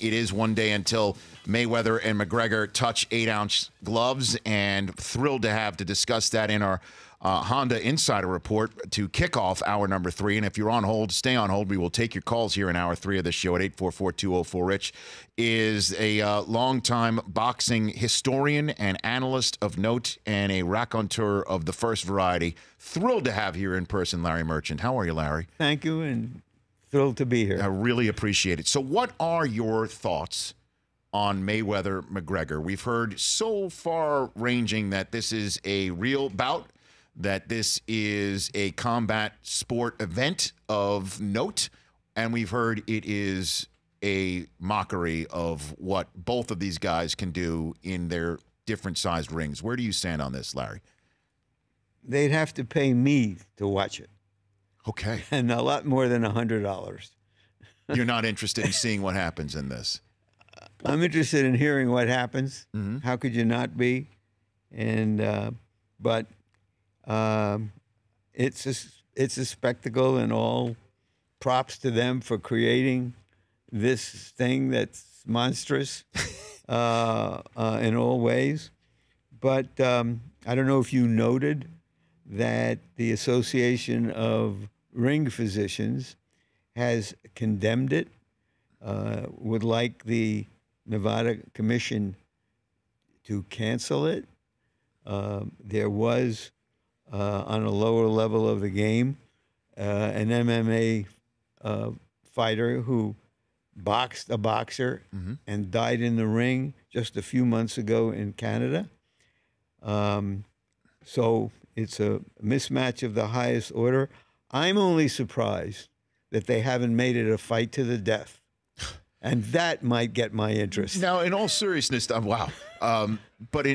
It is one day until Mayweather and McGregor touch 8-ounce gloves, and thrilled to have to discuss that in our Honda Insider Report to kick off hour number 3. And if you're on hold, stay on hold. We will take your calls here in hour 3 of the show at 844-204-RICH. Is a longtime boxing historian and analyst of note and a raconteur of the first variety. Thrilled to have here in person Larry Merchant. How are you, Larry? Thank you, and thrilled to be here. I really appreciate it. So what are your thoughts on Mayweather-McGregor? We've heard so far-ranging that this is a real bout, that this is a combat sport event of note, and we've heard it is a mockery of what both of these guys can do in their different-sized rings. Where do you stand on this, Larry? They'd have to pay me to watch it. Okay. And a lot more than $100. You're not interested in seeing what happens in this? I'm interested in hearing what happens. Mm-hmm. How could you not be? And but it's a spectacle, and all props to them for creating this thing that's monstrous in all ways. But I don't know if you noted that the Association of Ring Physicians has condemned it, would like the Nevada Commission to cancel it. There was, on a lower level of the game, an MMA fighter who boxed a boxer and died in the ring just a few months ago in Canada. So it's a mismatch of the highest order. I'm only surprised that they haven't made it a fight to the death. And that might get my interest. Now, in all seriousness, wow. But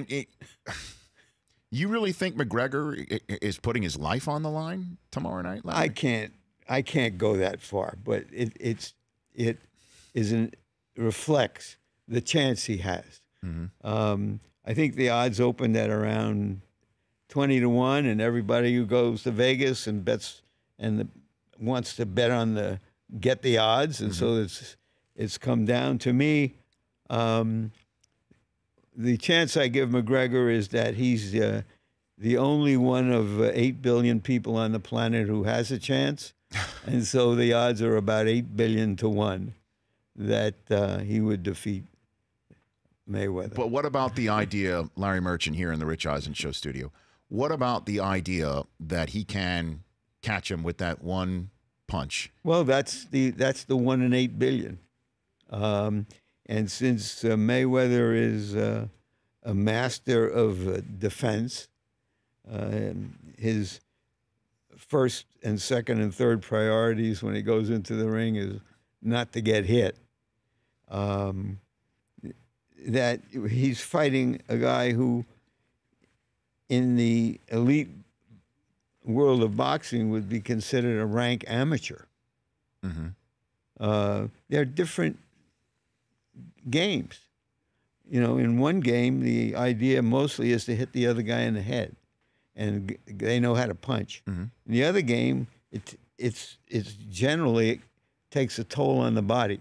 you really think McGregor is putting his life on the line tomorrow night, Larry? I can't go that far, but it reflects the chance he has. Mm-hmm. I think the odds opened at around 20-1, and everybody who goes to Vegas and bets and wants to bet on get the odds, and so it's come down to me. The chance I give McGregor is that he's the only one of 8 billion people on the planet who has a chance, and so the odds are about 8 billion to 1 that he would defeat Mayweather. But what about the idea, Larry Merchant here in the Rich Eisen Show studio, what about the idea that he can catch him with that one punch? Well, that's the 1 in 8 billion. And since Mayweather is a master of defense, his first and second and third priorities when he goes into the ring is not to get hit. That he's fighting a guy who, in the elite world of boxing, would be considered a rank amateur. They're different games. You know, in one game, the idea mostly is to hit the other guy in the head, and they know how to punch. In the other game, it's generally takes a toll on the body.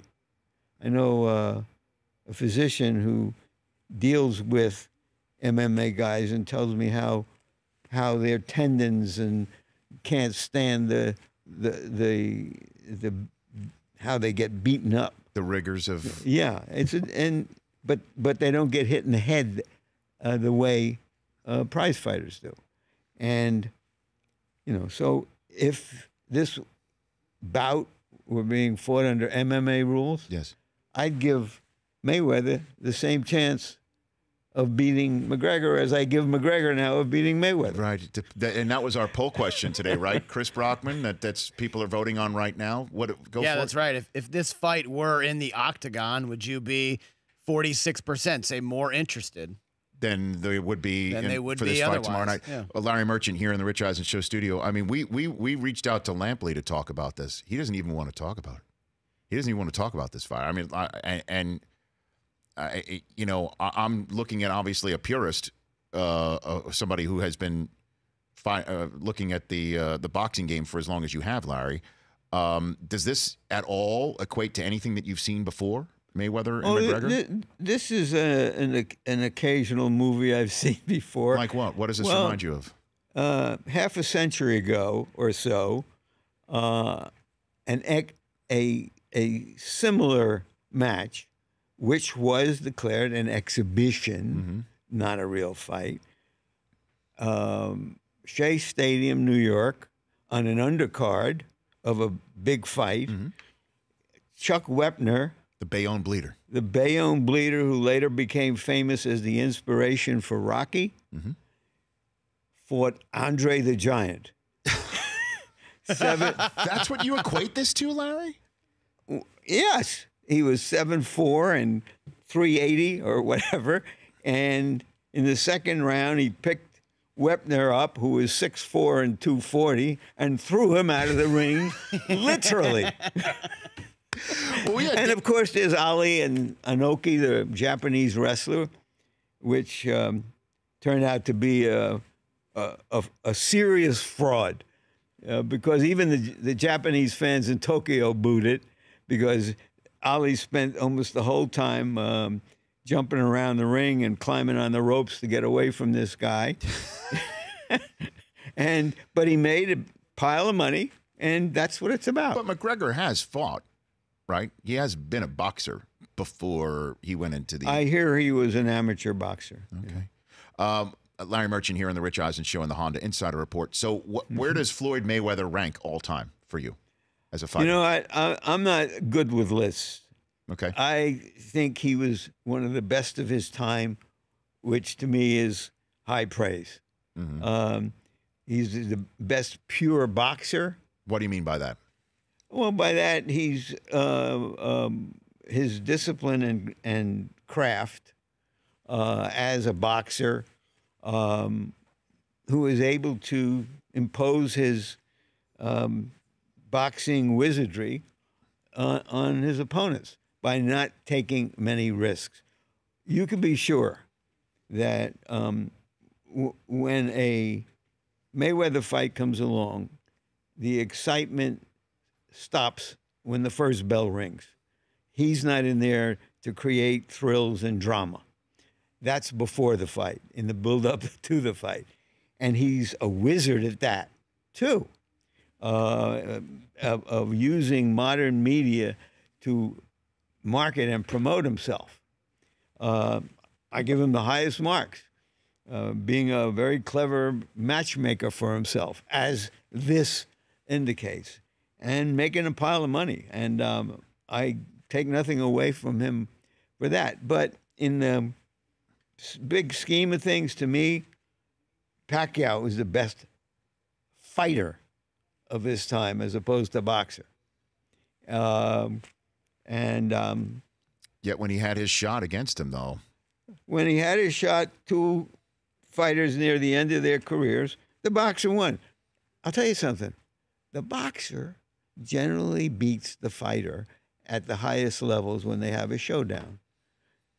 I know a physician who deals with MMA guys and tells me how their tendons and can't stand the how they get beaten up. The rigors of but they don't get hit in the head the way prize fighters do, and so if this bout were being fought under MMA rules, yes, I'd give Mayweather the same chance of beating McGregor as I give McGregor now of beating Mayweather. Right, and that was our poll question today, right? Chris Brockman, that's people are voting on right now. That's right. If this fight were in the octagon, would you be 46%, say, more interested? Than they would be for this fight otherwise. Tomorrow night. Yeah. Larry Merchant here in the Rich Eisen Show studio. I mean, we reached out to Lampley to talk about this. He doesn't even want to talk about it. He doesn't even want to talk about this fight. I mean, I'm looking at obviously a purist, somebody who has been looking at the boxing game for as long as you have, Larry. Does this at all equate to anything that you've seen before Mayweather and Oh, McGregor? this is an occasional movie I've seen before. Like what? What does this Well, remind you of? Half a century ago or so, a similar match, which was declared an exhibition, not a real fight. Shea Stadium, New York, on an undercard of a big fight. Chuck Wepner, The Bayonne Bleeder. the Bayonne Bleeder, who later became famous as the inspiration for Rocky, fought Andre the Giant. That's what you equate this to, Larry? Yes, he was 7'4" and 380 or whatever. And in the second round, he picked Wepner up, who was 6'4" and 240, and threw him out of the ring, literally. Well, yeah, And of course, there's Ali and Inoki, the Japanese wrestler, which turned out to be a serious fraud, because even the Japanese fans in Tokyo booed it, because Ali spent almost the whole time jumping around the ring and climbing on the ropes to get away from this guy. But he made a pile of money, and that's what it's about. But McGregor has fought, right? He has been a boxer before he went into the... I hear he was an amateur boxer. Okay. Larry Merchant here on the Rich Eisen Show and the Honda Insider Report. So where does Floyd Mayweather rank all time for you as a fighter? You know, I'm not good with lists. Okay. I think he was one of the best of his time, which to me is high praise. He's the best pure boxer. What do you mean by that? Well, by that, he's his discipline and craft as a boxer, who is able to impose his boxing wizardry on his opponents by not taking many risks. You can be sure that when a Mayweather fight comes along, the excitement stops when the first bell rings. He's not in there to create thrills and drama. That's before the fight, in the build-up to the fight. And he's a wizard at that, too, of using modern media to market and promote himself. I give him the highest marks, being a very clever matchmaker for himself, as this indicates, and making a pile of money. And I take nothing away from him for that. But in the big scheme of things, to me, Pacquiao was the best fighter of his time as opposed to boxer. Yet when he had his shot against him, though. When he had his shot, two fighters near the end of their careers, the boxer won. I'll tell you something. The boxer generally beats the fighter at the highest levels when they have a showdown,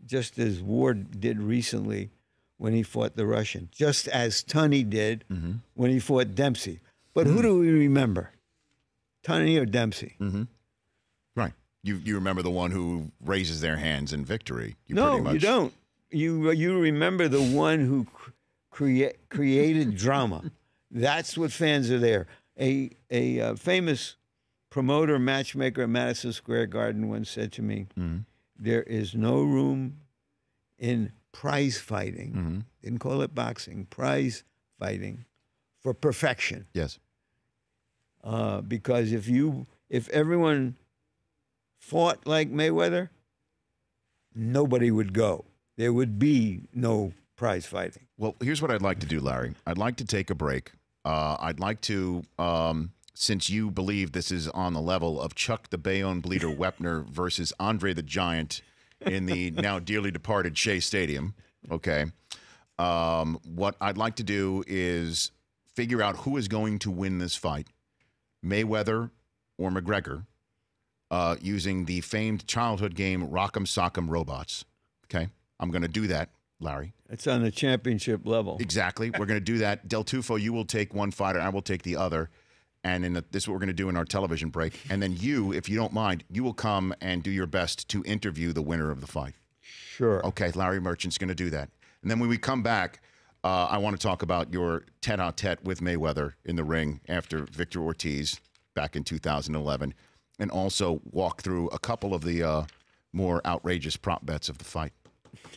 just as Ward did recently when he fought the Russian, just as Tunney did when he fought Dempsey. But who do we remember? Tunney or Dempsey? Right. You remember the one who raises their hands in victory. No, you don't. You remember the one who created drama. That's what fans are there. A famous promoter, matchmaker at Madison Square Garden once said to me, there is no room in prize fighting, didn't call it boxing, prize fighting, for perfection. Yes. Because if everyone fought like Mayweather, nobody would go. There would be no prize fighting. Well, here's what I'd like to do, Larry. I'd like to take a break. I'd like to, since you believe this is on the level of Chuck the Bayonne Bleeder Wepner versus Andre the Giant in the now dearly departed Shea Stadium, okay, what I'd like to do is figure out who is going to win this fight, Mayweather or McGregor, using the famed childhood game Rock'em Sock'em Robots, okay? I'm going to do that, Larry. It's on the championship level. Exactly. We're going to do that. Del Tufo, you will take one fighter, I will take the other. And this is what we're going to do in our television break. And then you, if you don't mind, you will come and do your best to interview the winner of the fight. Sure. Okay, Larry Merchant's going to do that. And then when we come back, I want to talk about your tete-a-tete with Mayweather in the ring after Victor Ortiz back in 2011, and also walk through a couple of the more outrageous prop bets of the fight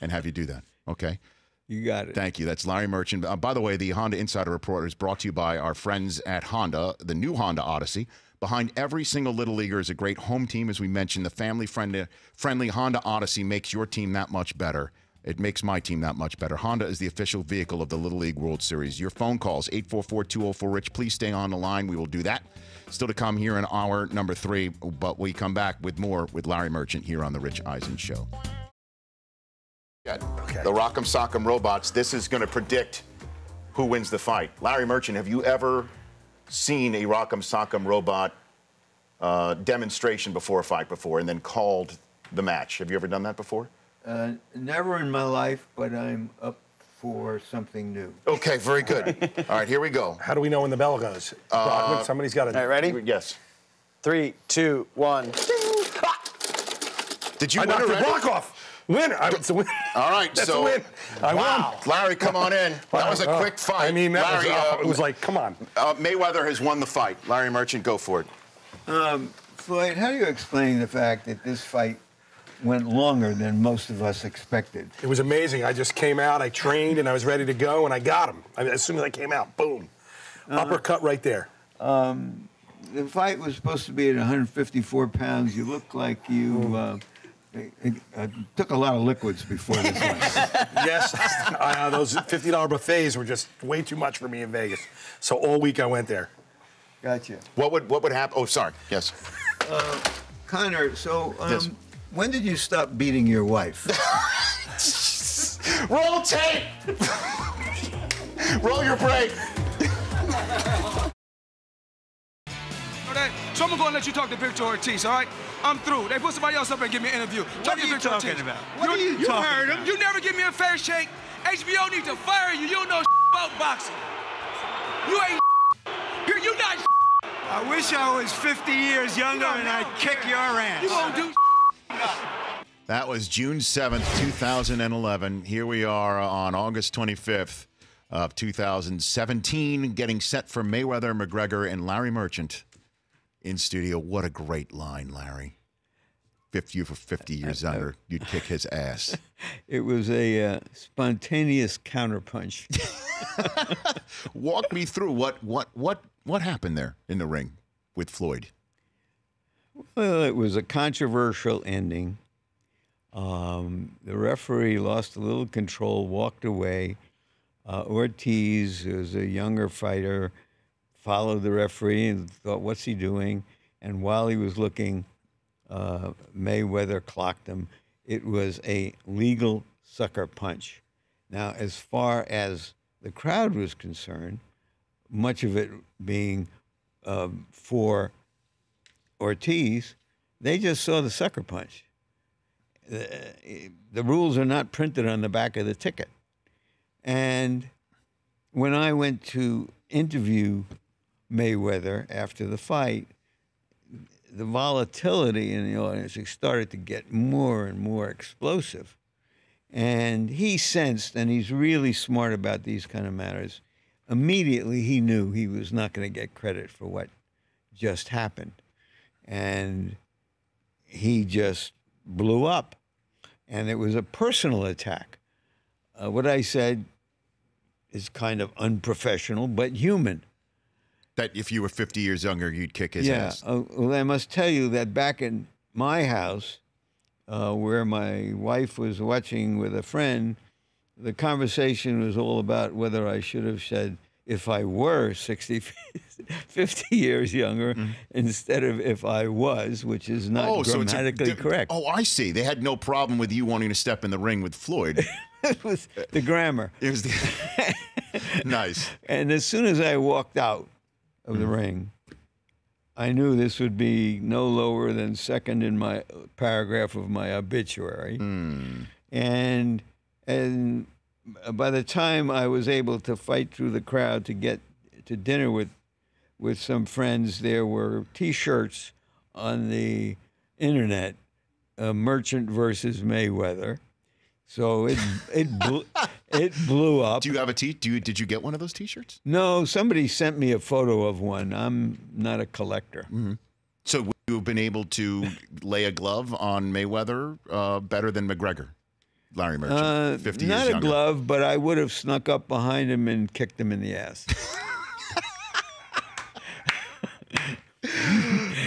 and have you do that. Okay? You got it. Thank you. That's Larry Merchant. By the way, the Honda Insider Report is brought to you by our friends at Honda, the new Honda Odyssey. Behind every single Little Leaguer is a great home team. As we mentioned, the family-friendly Honda Odyssey makes your team that much better. It makes my team that much better. Honda is the official vehicle of the Little League World Series. Your phone calls, 844-204-RICH. Please stay on the line. We will do that. Still to come here in hour number 3, but we come back with more with Larry Merchant here on The Rich Eisen Show. Okay. The Rock'em Sock'em Robots. This is going to predict who wins the fight. Larry Merchant, have you ever seen a Rock'em Sock'em Robot demonstration before a fight before and then called the match? Have you ever done that before? Never in my life, but I'm up for something new. Okay, very good. All right, here we go. How do we know when the bell goes? Brockman, somebody's got to... All right, ready? Yes. 3, 2, 1. Did you I win knocked the already? block off. Win. It's a win. All right, That's so a win. I won. Larry, come on in. That was a quick fight. I mean, that Larry, was, it was like, come on. Mayweather has won the fight. Larry Merchant, go for it. Floyd, how do you explain the fact that this fight went longer than most of us expected? It was amazing. I just came out, I trained, and I was ready to go, and I got him. I mean, as soon as I came out, boom. Uppercut right there. The fight was supposed to be at 154 pounds. You look like you took a lot of liquids before this one. Yes, those $50 buffets were just way too much for me in Vegas. So all week I went there. Gotcha. What would happen? Oh, sorry. Yes. Connor, so Yes. when did you stop beating your wife? Roll tape! Roll your break. So I'm gonna let you talk to Victor Ortiz, all right? I'm through. They put somebody else up and give me an interview. What are you talking about? What are you talking heard him. about? You never give me a fair shake. HBO needs to fire you. You don't know about boxing. You ain't you not. I wish I was 50 years younger and I'd kick your ass. You won't do. That was June 7th, 2011. Here we are on August 25th of 2017, getting set for Mayweather-McGregor and Larry Merchant in studio. What a great line, Larry. If you were 50 years younger, you'd kick his ass. It was a spontaneous counterpunch. Walk me through what happened there in the ring with Floyd. Well, it was a controversial ending. The referee lost a little control, walked away. Ortiz, who was a younger fighter, followed the referee and thought, what's he doing? And while he was looking, Mayweather clocked him. It was a legal sucker punch. Now, as far as the crowd was concerned, much of it being for Ortiz, they just saw the sucker punch. The rules are not printed on the back of the ticket. And when I went to interview Mayweather after the fight, the volatility in the audience started to get more and more explosive. And he sensed, and he's really smart about these kind of matters, immediately he knew he was not going to get credit for what just happened. And he just blew up. And it was a personal attack. What I said is kind of unprofessional, but human. That if you were 50 years younger, you'd kick his ass. Well, I must tell you that back in my house, where my wife was watching with a friend, the conversation was all about whether I should have said, if I were 50 years younger, instead of if I was, which is not grammatically correct. Oh, I see. They had no problem with you wanting to step in the ring with Floyd. It was the grammar. It was nice. And as soon as I walked out of the ring, I knew this would be no lower than second in my paragraph of my obituary. And by the time I was able to fight through the crowd to get to dinner with with some friends, there were T-shirts on the internet, Merchant versus Mayweather. So it blew up. Do you have a did you get one of those T-shirts? No, somebody sent me a photo of one. I'm not a collector. Mm-hmm. So would you have been able to lay a glove on Mayweather better than McGregor? Larry Merchant, 50 years Not younger. a glove, but I would have snuck up behind him and kicked him in the ass.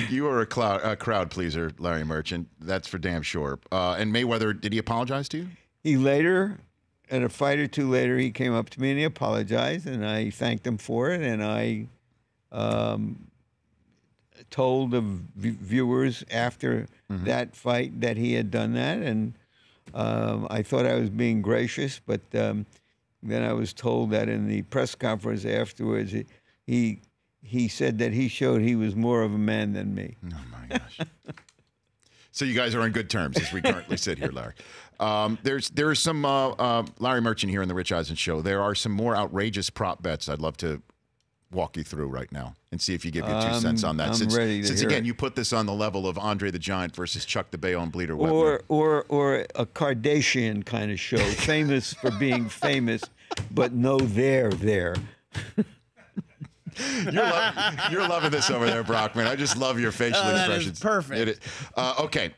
You are a crowd pleaser, Larry Merchant. That's for damn sure. And Mayweather, did he apologize to you? He later, at a fight or two later, he came up to me and he apologized, and I thanked him for it, and I told the viewers after that fight that he had done that, and I thought I was being gracious, but then I was told that in the press conference afterwards, he said that he showed he was more of a man than me. Oh, my gosh. So you guys are on good terms as we currently sit here, Larry. There is some Larry Merchant here on the Rich Eisen Show. There are some more outrageous prop bets I'd love to walk you through right now and see if you give your 2 cents on that. I'm ready to since hear again, it. you put this on the level of Andre the Giant versus Chuck the Bayonne Bleeder Webber. Or a Kardashian kind of show, famous for being famous, but no there. You're loving this over there, Brockman. I just love your facial expressions. That is perfect. Okay,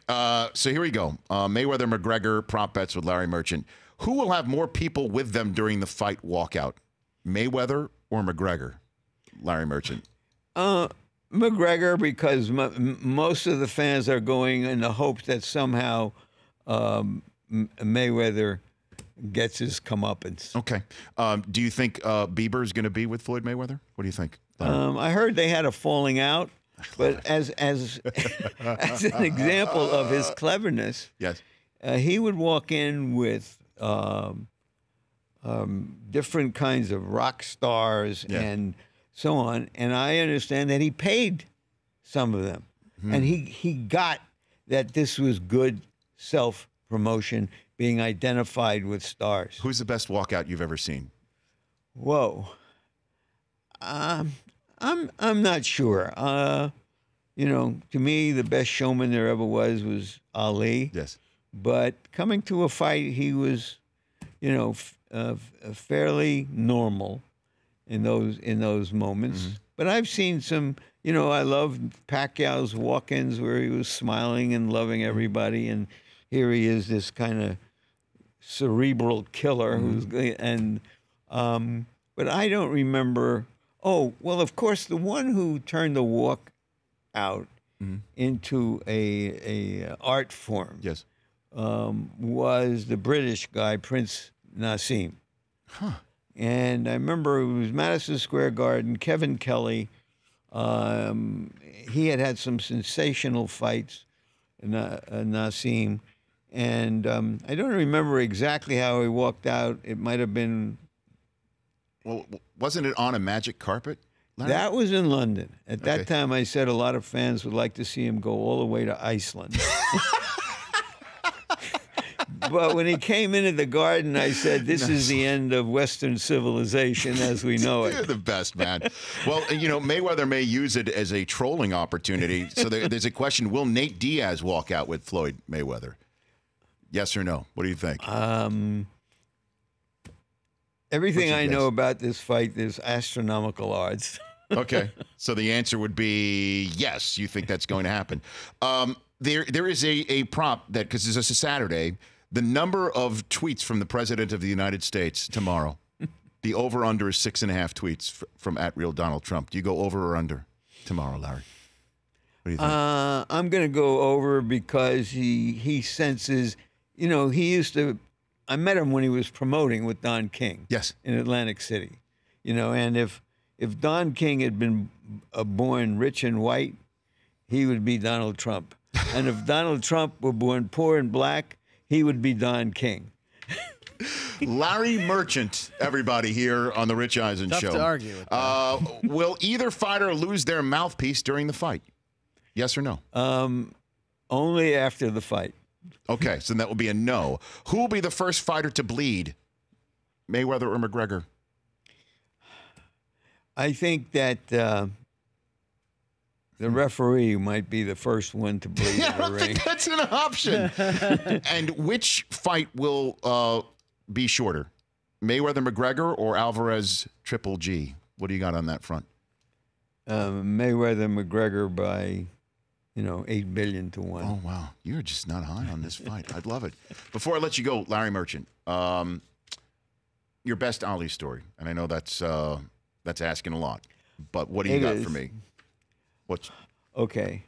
so here we go. Mayweather-McGregor prop bets with Larry Merchant. Who will have more people with them during the fight walkout? Mayweather or McGregor? Larry Merchant. McGregor, because most of the fans are going in the hopes that somehow Mayweather gets his comeuppance. Okay. Do you think Bieber is going to be with Floyd Mayweather? What do you think? I heard they had a falling out, but as as an example of his cleverness, Yes. he would walk in with different kinds of rock stars and so on, and I understand that he paid some of them, and he got that this was good self-promotion, being identified with stars. Who's the best walkout you've ever seen? Whoa. I'm not sure. You know, to me, the best showman there ever was Ali. Yes. But coming to a fight, he was, you know, fairly normal in those moments. But I've seen some. You know, I love Pacquiao's walk-ins where he was smiling and loving everybody, and here he is, this kind of cerebral killer who's but I don't remember. Oh, well, of course, the one who turned the walk out into a art form Yes. was the British guy, Prince Nassim. Huh. And I remember it was Madison Square Garden, Kevin Kelly. He had some sensational fights, Nassim. And I don't remember exactly how he walked out. It might have been... Well, wasn't it on a magic carpet, Larry? That was in London. At Okay. that time, I said a lot of fans would like to see him go all the way to Iceland. But when he came into the garden, I said, this is the end of Western civilization as we know You're it. the best, man. Well, you know, Mayweather may use it as a trolling opportunity. So there's a question, will Nate Diaz walk out with Floyd Mayweather? Yes or no? What do you think? Everything What's I your know guess? about this fight, there's astronomical odds. Okay. So the answer would be yes, you think that's going to happen. There is a prop that, because this is a Saturday, the number of tweets from the President of the United States tomorrow, the over-under is 6.5 tweets from @RealDonaldTrump. Do you go over or under tomorrow, Larry? What do you think? I'm going to go over because he senses, you know, I met him when he was promoting with Don King. Yes. In Atlantic City, you know, and if Don King had been born rich and white, he would be Donald Trump. And if Donald Trump were born poor and black, he would be Don King. Larry Merchant, everybody here on the Rich Eisen Tough Show. to argue with that. Will either fighter lose their mouthpiece during the fight? Yes or no? Only after the fight. Okay, so that will be a no. Who will be the first fighter to bleed? Mayweather or McGregor? I think that The referee might be the first one to bleed Yeah, in I the don't ring. think that's an option. And which fight will be shorter, Mayweather-McGregor or Alvarez-Triple G? What do you got on that front? Mayweather-McGregor by, 8 billion to 1. Oh, wow. You're just not high on this fight. I'd love it. Before I let you go, Larry Merchant, your best Ali story. And I know that's asking a lot. But what do you got for me? Okay.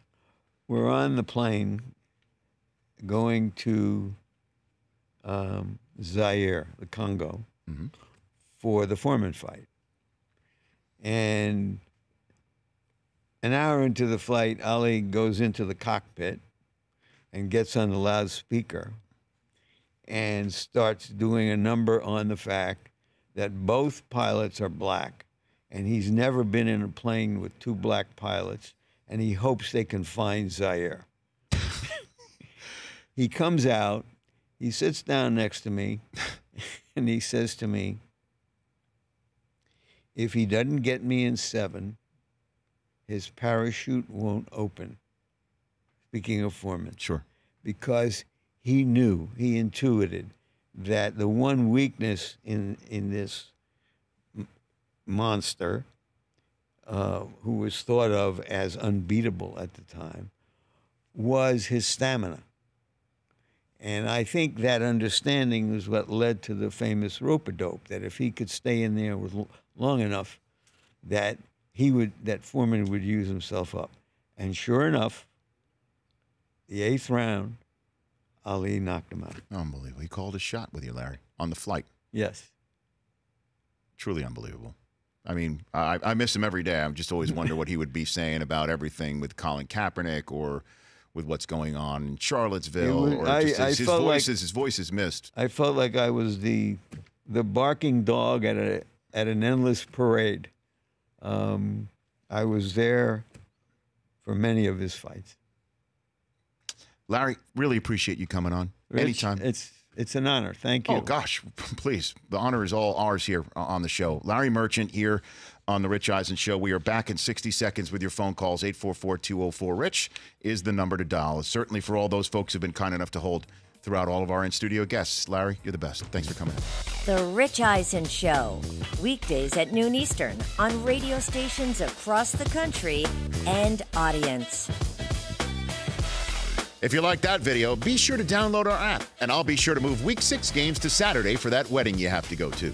We're on the plane going to Zaire, the Congo, for the Foreman fight. And an hour into the flight, Ali goes into the cockpit and gets on the loudspeaker and starts doing a number on the fact that both pilots are black, and he's never been in a plane with 2 black pilots, and he hopes they can find Zaire. He comes out, he sits down next to me, and he says to me, if he doesn't get me in 7, his parachute won't open. Speaking of Foreman. Sure. Because he knew, he intuited that the one weakness in this monster, who was thought of as unbeatable at the time, was his stamina. And I think that understanding was what led to the famous rope-a-dope, that if he could stay in there long enough, that Foreman would use himself up. And sure enough, the 8th round, Ali knocked him out. Unbelievable. He called a shot with you, Larry, on the flight. Yes. Truly unbelievable. I mean, I miss him every day. I just always wonder what he would be saying about everything with Colin Kaepernick or with what's going on in Charlottesville. His voice is missed. I felt like I was the barking dog at an endless parade. I was there for many of his fights. Larry, really appreciate you coming on. Rich, Anytime. It's an honor. Thank you. Oh, gosh, please. The honor is all ours here on the show. Larry Merchant here on The Rich Eisen Show. We are back in 60 seconds with your phone calls. 844-204-RICH is the number to dial. Certainly for all those folks who have been kind enough to hold throughout all of our in-studio guests. Larry, you're the best. Thanks for coming in. The Rich Eisen Show, weekdays at noon Eastern on radio stations across the country and audience. If you like that video, be sure to download our app, and I'll be sure to move Week 6 games to Saturday for that wedding you have to go to.